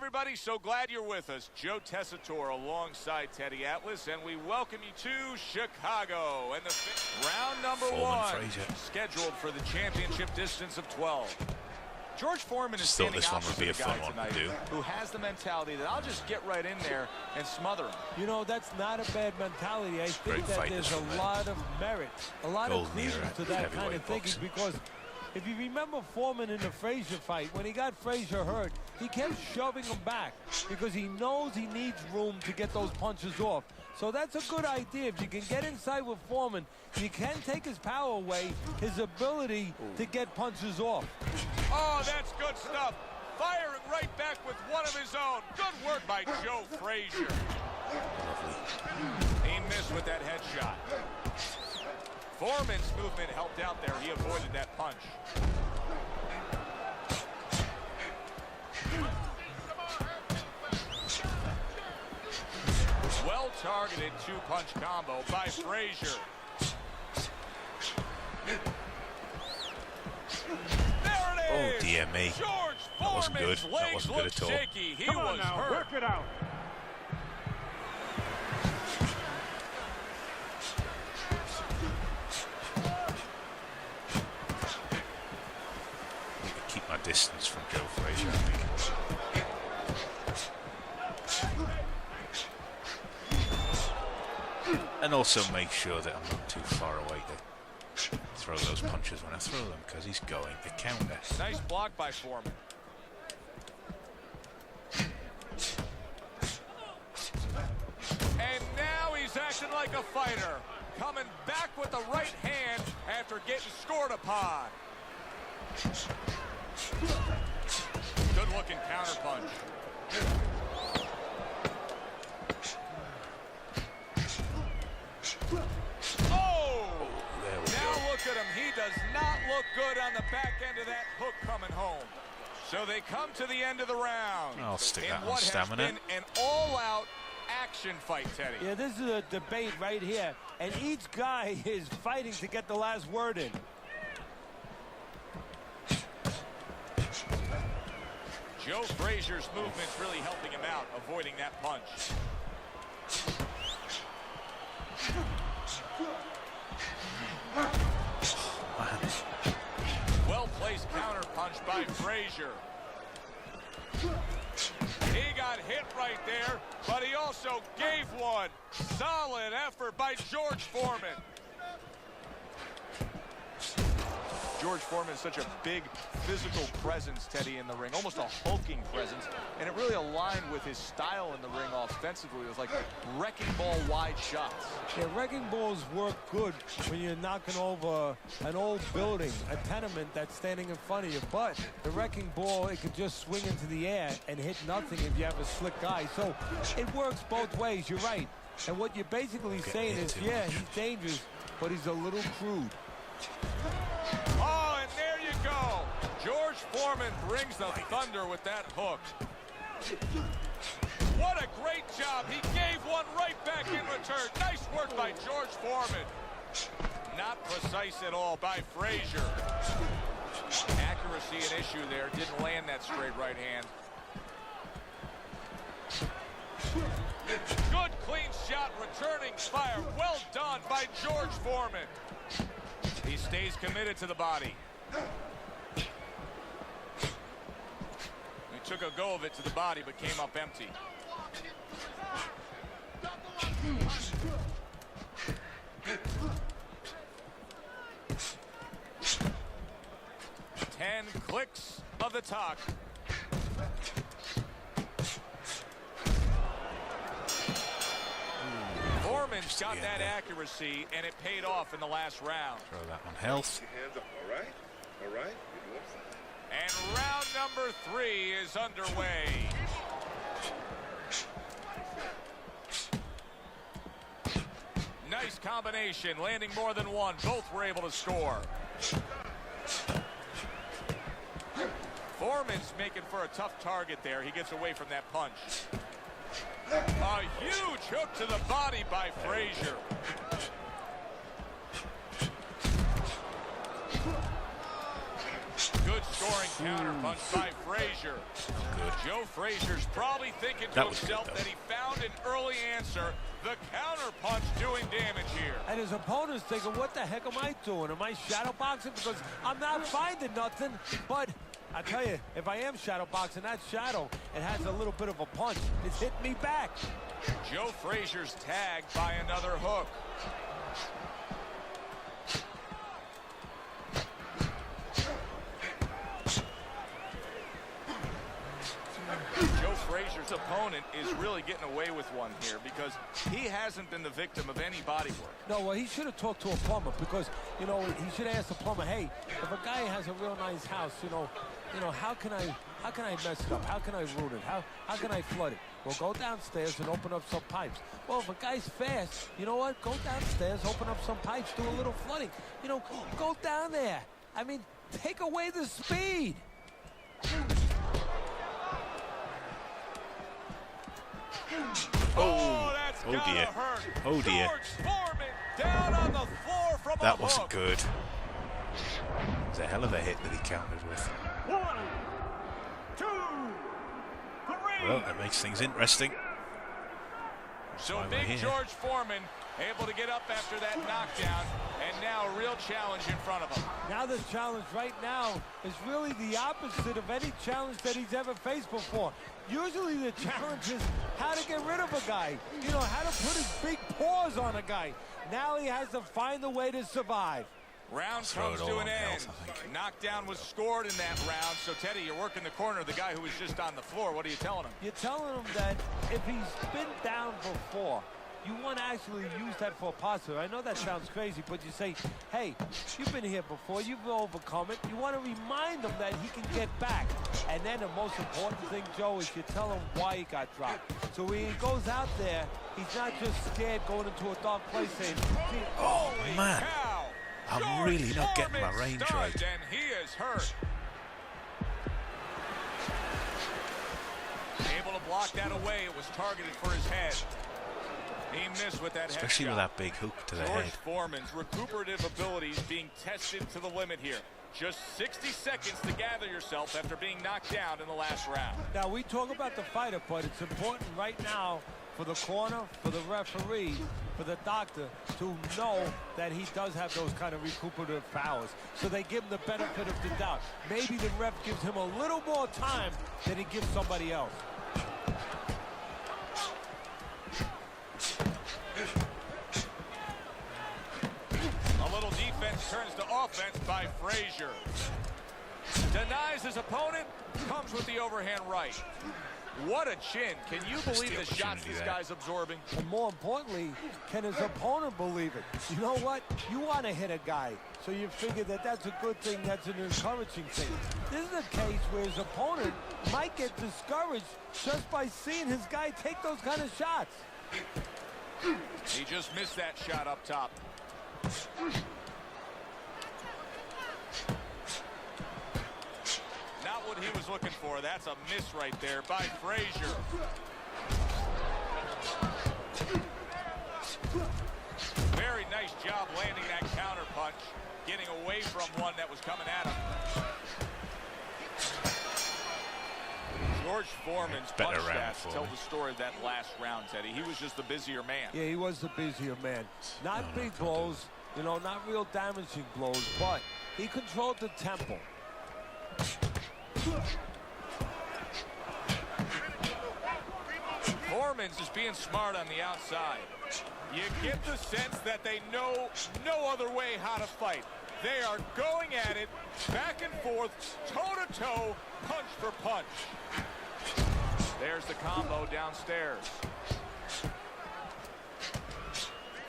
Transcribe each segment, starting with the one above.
everybody. So glad you're with us. Joe Tessitore alongside Teddy Atlas, and we welcome you to Chicago. And the round number one, scheduled for the championship distance of 12. George Foreman is standing opposite the guy tonight who has the mentality that I'll just get right in there and smother him. You know, that's not a bad mentality. I think that there's a lot of merit, a lot of credence to that kind of thinking, because if you remember Foreman in the Frazier fight, when he got Frazier hurt, he kept shoving him back because he knows he needs room to get those punches off. So that's a good idea. If you can get inside with Foreman, you can take his power away, his ability to get punches off. Oh, that's good stuff. Firing right back with one of his own. Good work by Joe Frazier. He missed with that headshot. Foreman's movement helped out there. He avoided that punch. Well-targeted two-punch combo by Frazier. There it is! Oh, dear me. George That wasn't good. Foreman's That wasn't good at all. shaky. He was hurt. Work it out. Keep my distance from Joe Frazier, I think. And also make sure that I'm not too far away to throw those punches when I throw them, because he's going to counter. Nice block by Foreman. And now he's acting like a fighter. Coming back with the right hand after getting scored upon. Good looking counter punch. Oh! There we Now go. look at him. He does not look good on the back end of that hook coming home. So they come to the end of the round. I'll stick that on what stamina. has been an all-out action fight, Teddy. Yeah, this is a debate right here, and each guy is fighting to get the last word in. Joe Frazier's movement's really helping him out, avoiding that punch. Well-placed counter punch by Frazier. He got hit right there, but he also gave one. Solid effort by George Foreman. George Foreman is such a big physical presence, Teddy, in the ring, almost a hulking presence, and it really aligned with his style in the ring offensively. It was like wrecking ball wide shots. Yeah, wrecking balls work good when you're knocking over an old building, a tenement that's standing in front of you, but the wrecking ball, it could just swing into the air and hit nothing if you have a slick guy. So it works both ways, you're right. And what you're basically saying is, yeah, he's dangerous, but he's a little crude. Oh, and there you go. George Foreman brings the thunder with that hook. What a great job. He gave one right back in return. Nice work by George Foreman. Not precise at all by Frazier. Accuracy an issue there. Didn't land that straight right hand. Good clean shot, returning fire. Well done by George Foreman. He stays committed to the body. He took a go of it to the body, but came up empty. Ten clicks of the talk. Foreman's got that accuracy, and it paid off in the last round. Throw that on health. All right. All right. And round number 3 is underway. Nice combination, landing more than one. Both were able to score. Foreman's making for a tough target there. He gets away from that punch. A huge hook to the body by Frazier. Good scoring counter punch by Frazier. Good. Joe Frazier's probably thinking to himself that he found an early answer. The counter punch doing damage here. And his opponent's thinking, what the heck am I doing? Am I shadow boxing? Because I'm not finding nothing. But I tell you, if I am shadow boxing, that shadow, it has a little bit of a punch. It's hitting me back. Joe Frazier's tagged by another hook. Joe Frazier's opponent is really getting away with one here because he hasn't been the victim of any body work. No, well, he should have talked to a plumber because, you know, he should have asked the plumber, hey, if a guy has a real nice house, you know, how can I mess it up? How can I ruin it? How can I flood it? Well, go downstairs and open up some pipes. Well, if a guy's fast, you know what? Go downstairs, open up some pipes, do a little flooding. You know, go down there. I mean, take away the speed. Oh, that's gotta dear. hurt. Oh dear. George Foreman down on the floor from That a wasn't hook. good. It was a hell of a hit that he countered with. 1, 2, 3. Well, that makes things interesting. So why we're Big here. George Foreman able to get up after that knockdown, and now a real challenge in front of him. Now the challenge right now is really the opposite of any challenge that he's ever faced before. Usually the challenge is how to get rid of a guy. You know, how to put his big paws on a guy. Now he has to find a way to survive. Round Throw comes it all to on an end. health, I think. Knockdown was scored in that round. So, Teddy, you're working the corner of the guy who was just on the floor. What are you telling him? You're telling him that if he's been down before, you want to actually use that for a positive. I know that sounds crazy, but you say, hey, you've been here before, you've overcome it. You want to remind him that he can get back. And then the most important thing, Joe, is you tell him why he got dropped. So when he goes out there, he's not just scared going into a dark place saying, Oh, man. Cow. I'm George really not getting my Foreman range stunned, right. And he is hurt. Able to block that away. It was targeted for his head. He missed with that Especially headshot. with that big hook to the George head. Foreman's recuperative abilities being tested to the limit here. Just 60 seconds to gather yourself after being knocked down in the last round. now we talk about the fighter, but it's important right now for the corner, for the referee, for the doctor to know that he does have those kind of recuperative powers. So they give him the benefit of the doubt. Maybe the ref gives him a little more time than he gives somebody else. A little defense turns to offense by Frazier. Denies his opponent, comes with the overhand right. What a chin. Can you believe the shots opportunity this there. guy's absorbing? And more importantly, can his opponent believe it? You know what? You want to hit a guy, so you figure that that's a good thing, that's an encouraging thing. This is a case where his opponent might get discouraged just by seeing his guy take those kind of shots. He just missed that shot up top. Not what he was looking for. That's a miss right there by Frazier. Very nice job landing that counter punch, getting away from one that was coming at him. George Foreman's better punch round stats for tell me. the story of that last round, Teddy. He was just the busier man. Yeah, he was the busier man. Not big blows, you know, not real damaging blows, but he controlled the tempo. Foreman's just being smart on the outside. You get the sense that they know no other way how to fight. They are going at it, back and forth, toe-to-toe, punch for punch. There's the combo downstairs.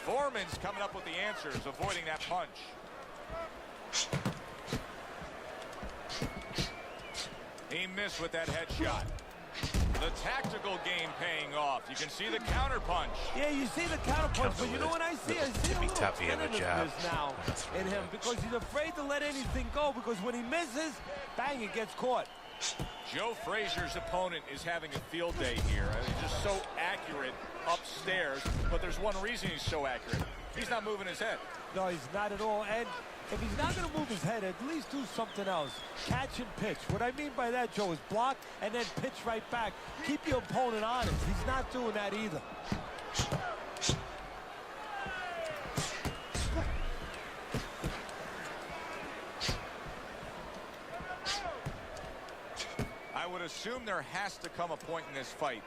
Foreman's coming up with the answers, avoiding that punch. He missed with that headshot. The tactical game paying off. You can see the counter punch. Yeah, you see the counter punch, but you know what I see? I see a little tippy-tappy of a jab. tentativeness now in him because he's afraid to let anything go because when he misses, bang, it gets caught. Joe Frazier's opponent is having a field day here. I mean, just so accurate upstairs, but there's one reason he's so accurate. He's not moving his head. No, he's not at all. And if he's not going to move his head, at least do something else. Catch and pitch. What I mean by that, Joe, is block and then pitch right back. Keep your opponent honest. He's not doing that either. I would assume there has to come a point in this fight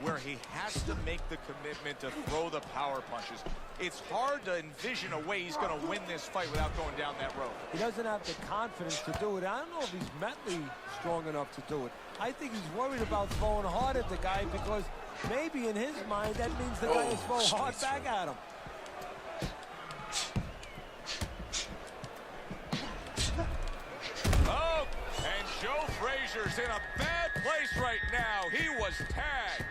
where he has to make the commitment to throw the power punches. It's hard to envision a way he's going to win this fight without going down that road. He doesn't have the confidence to do it. I don't know if he's mentally strong enough to do it. I think he's worried about throwing hard at the guy because maybe in his mind that means the guy is throwing hard back at him. Oh, and Joe Frazier's in a bad place right now. He was tagged.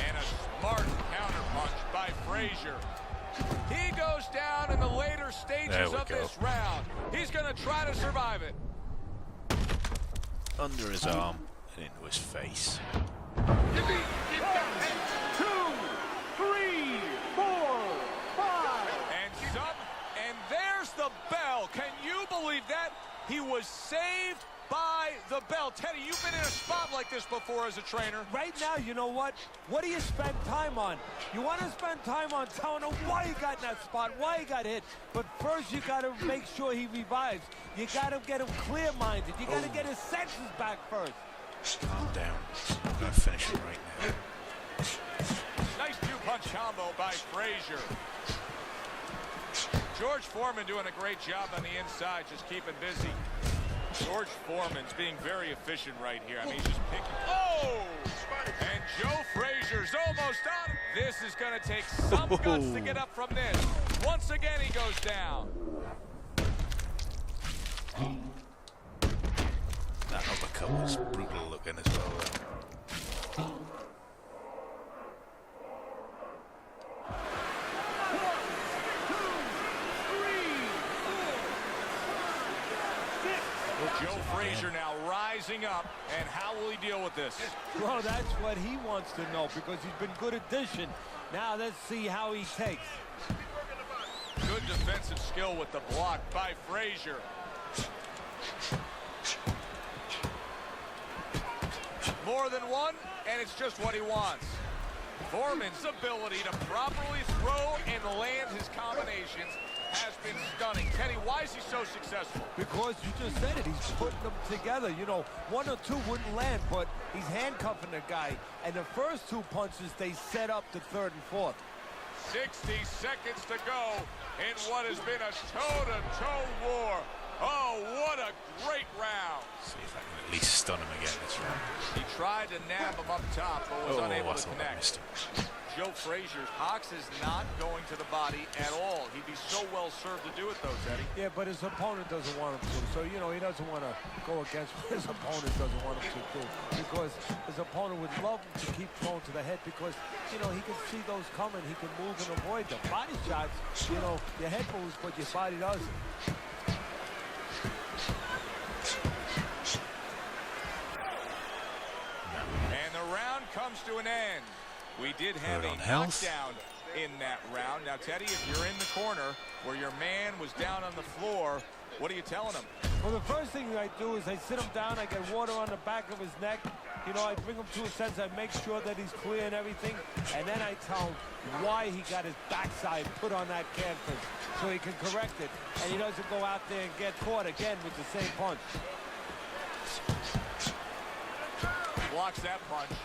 And a smart counterpunch by Frazier. He goes down in the later stages of this round. He's going to try to survive it. Under his arm and into his face. 1, 2, 3, 4, 5. And there's the bell. Can you believe that? He was saved by the bell. Teddy, you've been in a spot like this before as a trainer. Right now, you know what? What do you spend time on? You want to spend time on telling him why he got in that spot, why he got hit. But first, you got to make sure he revives. You got to get him clear-minded. You got to get his senses back first. Calm down. I'm going to finish it right now. Nice two-punch combo by Frazier. George Foreman doing a great job on the inside, just keeping busy. George Foreman's being very efficient right here. I mean, he's just picking. Oh! And Joe Frazier's almost on. This is going to take some guts to get up from this. Once again, he goes down. That uppercut was brutal looking as well, though. Joe Frazier now rising up, and how will he deal with this? Well, that's what he wants to know because he's been good addition. Now let's see how he takes. Good defensive skill with the block by Frazier. More than one, and it's just what he wants. Foreman's ability to properly throw and land his combinations has been stunning. Teddy, why is he so successful? Because you just said it, he's putting them together. You know, one or two wouldn't land, but he's handcuffing the guy. And the first two punches, they set up the third and fourth. 60 seconds to go in what has been a toe-to-toe war. Oh, what a great round. See if I can at least stun him again this round. He tried to nab him up top, but was unable to connect. Joe Frazier, Hawks is not going to the body at all. He'd be so well served to do it, though, Teddy. Yeah, but his opponent doesn't want him to. So, you know, he doesn't want to go against what his opponent doesn't want him to do. Because his opponent would love him to keep throwing to the head because, you know, he can see those coming. He can move and avoid them. Body shots, you know, your head moves, but your body doesn't. And the round comes to an end. We did have a knockdown in that round. Now, Teddy, if you're in the corner where your man was down on the floor, what are you telling him? Well, the first thing I do is I sit him down, I get water on the back of his neck. You know, I bring him to a sense, I make sure that he's clear and everything, and then I tell him why he got his backside put on that canvas so he can correct it, and he doesn't go out there and get caught again with the same punch. Blocks that punch.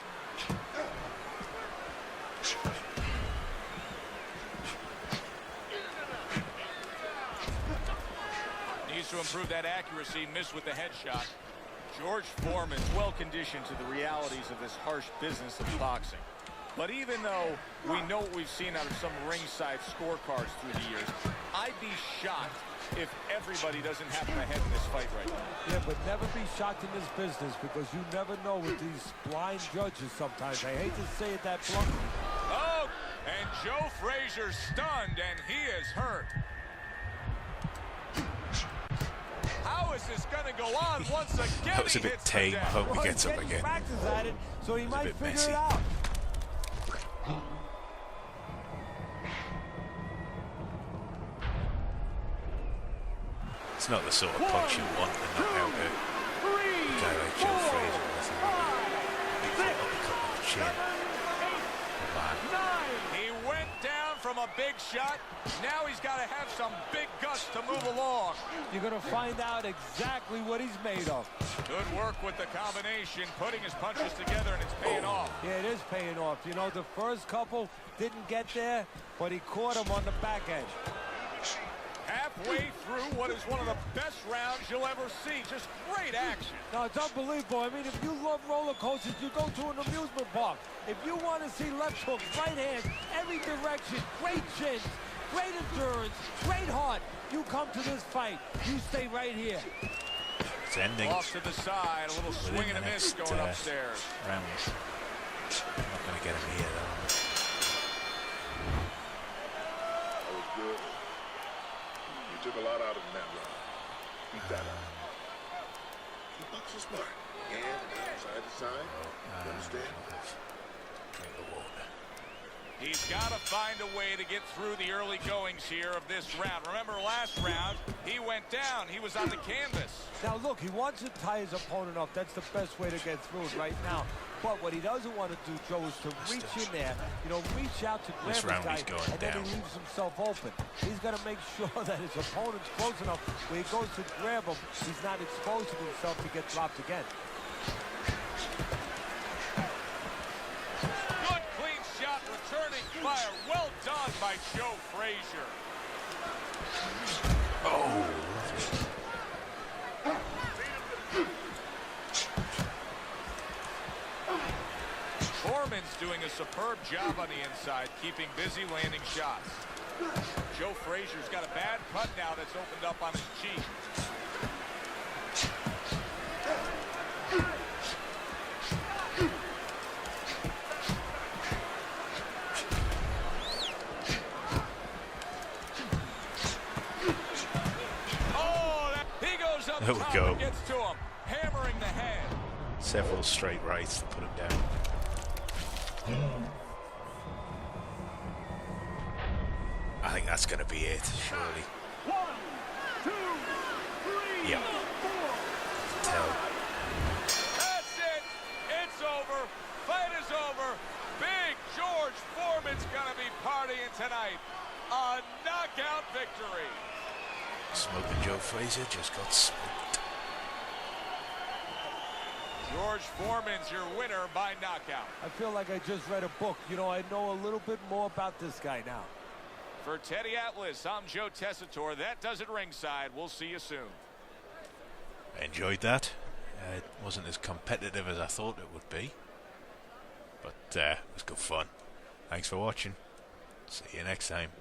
Needs to improve that accuracy. Missed with the headshot. George Foreman's well-conditioned to the realities of this harsh business of boxing. But even though we know what we've seen out of some ringside scorecards through the years, I'd be shocked if everybody doesn't have their head in this fight right now. Yeah, but never be shocked in this business because you never know with these blind judges sometimes. I hate to say it that bluntly. Oh, and Joe Frazier stunned, and he is hurt. How is this going to go on once again? That was a bit tame. I hope he gets up again. Practice at it, so he might figure messy. it out. It's not the sort of punch you want to knock out a guy like Joe Frazier. Big uppercut on the chin. He went down from a big shot. Now he's got to have some big guts to move along. You're going to find out exactly what he's made of. Good work with the combination, putting his punches together, and it's paying off. Yeah, it is paying off. You know, the first couple didn't get there, but he caught him on the back edge. Halfway through what is one of the best rounds you'll ever see. Just great action. No, it's unbelievable. I mean, if you love roller coasters, you go to an amusement park. If you want to see left hooks, right hands, every direction, great chins, great endurance, great heart, you come to this fight. You stay right here. It's ending. Off to the side, a little swing and a miss going upstairs. Round. I'm not going to get him here, though. That was good. You took a lot out of him that round. Keep that up. Keep boxing smart. And side to side. You understand? Drink the water. He's got to find a way to get through the early goings here of this round. Remember last round, he went down. He was on the canvas. Now, look, he wants to tie his opponent up. That's the best way to get through it right now. But what he doesn't want to do, Joe, is to reach in there, you know, reach out to grab the guy, and then he leaves himself open. He's got to make sure that his opponent's close enough where he goes to grab him, he's not exposing himself to get dropped again. Good, clean shot, returning fire. Well done by Joe Frazier. Oh. Foreman's doing a superb job on the inside, keeping busy landing shots. Joe Frazier's got a bad cut now that's opened up on his cheek. Oh, he goes up top and gets to him, hammering the head. Several straight rights to put him down. I think that's going to be it, surely. 1, 2, 3, yeah. 4. Tell. That's it. It's over. Fight is over. Big George Foreman's going to be partying tonight. A knockout victory. Smokin Joe Frazier just got smoked. George Foreman's your winner by knockout. I feel like I just read a book. You know, I know a little bit more about this guy now. For Teddy Atlas, I'm Joe Tessitore. That does it ringside. We'll see you soon. I enjoyed that. It wasn't as competitive as I thought it would be. But it was good fun. Thanks for watching. See you next time.